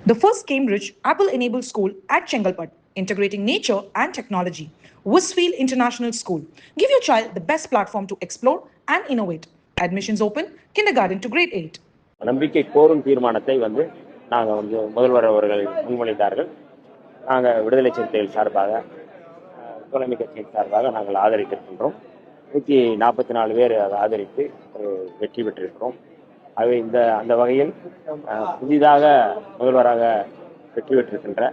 The first Cambridge Apple-enabled school at Chengalpat, integrating nature and technology. Westfield International School. Give your child the best platform to explore and innovate. Admissions open, kindergarten to grade 8. நம்பிக்கை கோரும் தீர்மானத்தை நாங்கள் முதல்வர் அவர்கள் முன்மொழிந்தார்கள். நாங்கள் விடுதலை சிறுத்தைகள் சார்பாக, தோழமை கட்சியின் சார்பாக நாங்கள் ஆதரித்திருக்கின்றோம். 144 பேர் அதை ஆதரித்து வெற்றி பெற்றிருக்கிறோம். ஆகவே அந்த வகையில் புதிதாக முதல்வராக வெற்றி பெற்றிருக்கின்ற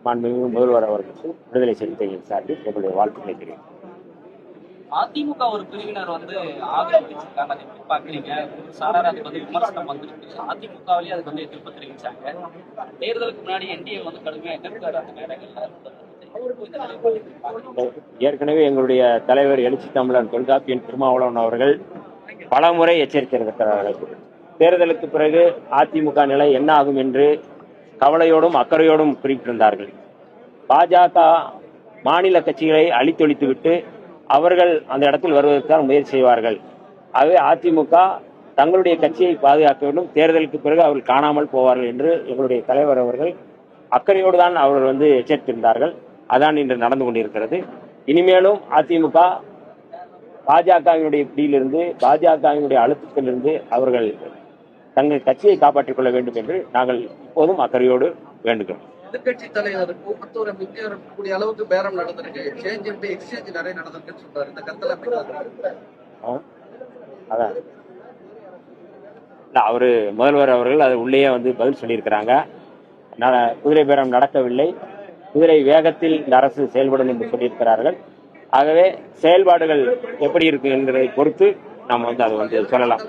மாண்புமிகு முதல்வர் அவர்களுக்கு விடுதலை சிறுத்தைகள் சார்பில் எங்களுடைய வாழ்த்துக்களை தெரிவிக்கிறோம். அதிமுக ஒரு பிரிவினர் ஆதரவளிச்சிருக்காங்க. அதை எப்படி பாக்குறீங்க? சாரார் அதுக்கு விமர்சனம் வந்துருக்கு. அதிமுகவிலேயே அதுக்கு எதிர்ப்பு தெரிவிச்சாங்க. தேர்தலுக்கு முன்னாடி என்டிஏ கடுமையா எதிர்க்காரு. அந்த நேரங்கள்ல ஏற்கனவே எங்களுடைய தலைவர் எழுச்சி தமிழன் தொல்காப்பியன் திருமாவளவன் அவர்கள் பல முறை எச்சரித்திருக்கிறார்கள். தேர்தலுக்கு பிறகு அதிமுக நிலை என்ன ஆகும் என்று கவலையோடும் அக்கறையோடும் குறிப்பிட்டிருந்தார்கள். பாஜக மாநில கட்சிகளை அழித்தொழித்துவிட்டு அவர்கள் அந்த இடத்தில் வருவதற்கான முயற்சி செய்வார்கள். ஆகவே அதிமுக தங்களுடைய கட்சியை பாதுகாக்க வேண்டும், தேர்தலுக்கு பிறகு அவர்கள் காணாமல் போவார்கள் என்று எங்களுடைய தலைவர் அவர்கள் அக்கறையோடு தான் அவர்கள் எச்சரித்திருந்தார்கள். அதான் இன்று நடந்து கொண்டிருக்கிறது. இனிமேலும் அதிமுக பாஜகவினுடைய பிடியிலிருந்து, பாஜகவினுடைய அழுத்தத்திலிருந்து அவர்கள் தங்கள் கட்சியை காப்பாற்றிக் கொள்ள வேண்டும் என்று நாங்கள் இப்போதும் அக்கறையோடு வேண்டுகிறோம். எதிர்கட்சி தலைவர் கூப்பத்தூர் வரக்கூடிய அளவுக்கு பேரம் நடந்திருக்கு. எக்ஸ்சேஞ்ச் நிறைய நடந்திருக்குன்னு சொல்றாரு. இந்த கருத்துல அதான் அவரு முதல்வர் அவர்கள் அது உள்ளேயே பதில் சொல்லியிருக்கிறாங்க. குதிரை பேரம் நடக்கவில்லை, குதிரை வேகத்தில் இந்த அரசு செயல்படும் என்று சொல்லியிருக்கிறார்கள். ஆகவே செயல்பாடுகள் எப்படி இருக்கு என்பதை பொறுத்து நம்ம அதை சொல்லலாம்.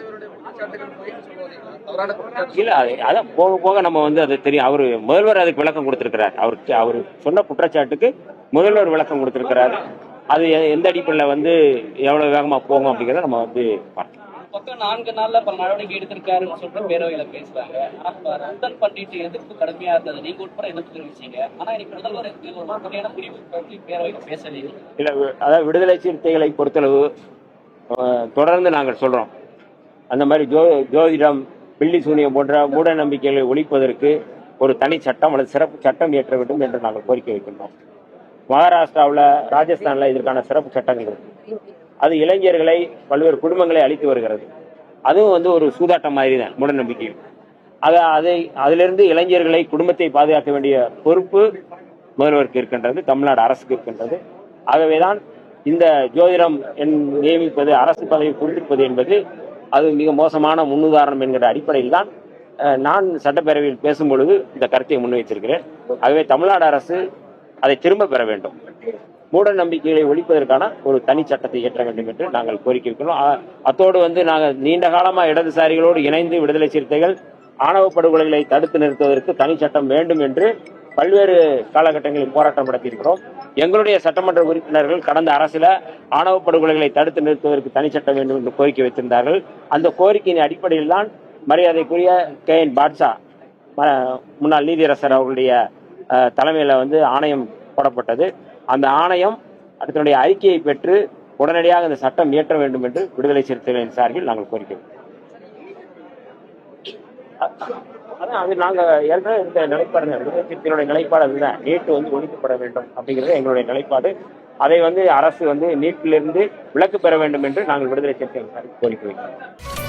இல்ல, அதான் போக போக நம்ம அதை தெரியும். அவரு முதல்வர் அதுக்கு விளக்கம் கொடுத்திருக்கிறார். அவரு சொன்ன குற்றச்சாட்டுக்கு முதல்வர் விளக்கம் கொடுத்திருக்கிறாரு. அது எந்த அடிப்படையில எவ்வளவு வேகமா போகும் அப்படிங்கிறத நம்ம பார்க்கலாம். பக்கம் 4 நாள்ல பல நடவடிக்கை எடுத்திருக்காருன்னு சொல்ற பேரவையில பேசுறாங்க. ரத்தன் பண்டிட் எதிர்ப்பு கடுமையா இருந்தது, நீங்க உட்பட எதிர்ப்பு தெரிவிச்சீங்க. ஆனா இன்னைக்கு முதல்வர் ஒரு முறையான முடிவு பேரவையில பேசவே இல்ல. அதாவது விடுதலை சிறுத்தைகளை பொறுத்தளவு தொடர்ந்து நாங்கள் சொல்றோம், அந்த மாதிரி ஜோதிடம், பில்லி சூனியம் போன்ற மூட நம்பிக்கைகளை ஒழிப்பதற்கு ஒரு தனி சட்டம் அல்லது சிறப்பு சட்டம் இயற்ற வேண்டும் என்று நாங்கள் கோரிக்கை வைக்கின்றோம். மகாராஷ்டிராவில், ராஜஸ்தான்ல இதற்கான சிறப்பு சட்டங்கள் இருக்கு. அது இளைஞர்களை, பல்வேறு குடும்பங்களை அழித்து வருகிறது. அதுவும் ஒரு சூதாட்டம் மாதிரி தான், மூட நம்பிக்கை. அதிலிருந்து இளைஞர்களை, குடும்பத்தை பாதுகாக்க வேண்டிய பொறுப்பு முதல்வருக்கு இருக்கின்றது, தமிழ்நாடு அரசுக்கு இருக்கின்றது. ஆகவேதான் இந்த ஜோதிடம் நியமிப்பது, அரசு பதவி கொடுத்திருப்பது என்பது அது மிக மோசமான முன்னுதாரணம் என்கிற அடிப்படையில் தான் நான் சட்டப்பேரவையில் பேசும்பொழுது இந்த கருத்தை முன்வைத்திருக்கிறேன். ஆகவே தமிழ்நாடு அரசு அதை திரும்ப பெற வேண்டும், மூட நம்பிக்கைகளை ஒழிப்பதற்கான ஒரு தனி சட்டத்தை இயற்ற வேண்டும் என்று நாங்கள் கோரிக்கை வைக்கிறோம். அத்தோடு நாங்கள் நீண்ட காலமா இடதுசாரிகளோடு இணைந்து விடுதலை சிறுத்தைகள் ஆணவ படுகொலைகளை தடுத்து நிறுத்துவதற்கு தனி சட்டம் வேண்டும் என்று பல்வேறு காலகட்டங்களில் போராட்டம் நடத்தியிருக்கிறோம். எங்களுடைய சட்டமன்ற உறுப்பினர்கள் கடந்த அரசுல ஆணவ படுகொலைகளை தடுத்து நிறுத்துவதற்கு தனி சட்டம் வேண்டும் என்று கோரிக்கை வைத்திருந்தார்கள். அந்த கோரிக்கையின் அடிப்படையில் தான் மரியாதைக்குரிய KN பாட்ஷா முன்னாள் நீதியரசர் அவர்களுடைய தலைமையில ஆணையம் போடப்பட்டது. அந்த ஆணையம் அதனுடைய அறிக்கையை பெற்று உடனடியாக இந்த சட்டம் இயற்ற வேண்டும் என்று விடுதலை சிறுத்தைகளின் சார்பில் நாங்கள் கோரிக்கை. அதான் அது நாங்க ஏற்கனவே இந்த நிலைப்பாடு, விடுதலை சிறுத்தைகளுடைய நிலைப்பாடு அதுதான், நீட் ஒழிக்கப்பட வேண்டும் அப்படிங்கிறது எங்களுடைய நிலைப்பாடு. அதை அரசு நீட்டிலிருந்து விலக்கு பெற வேண்டும் என்று நாங்கள் விடுதலை சிறுத்தைகள் சார்பில் கோரிக்கை வைக்கிறோம்.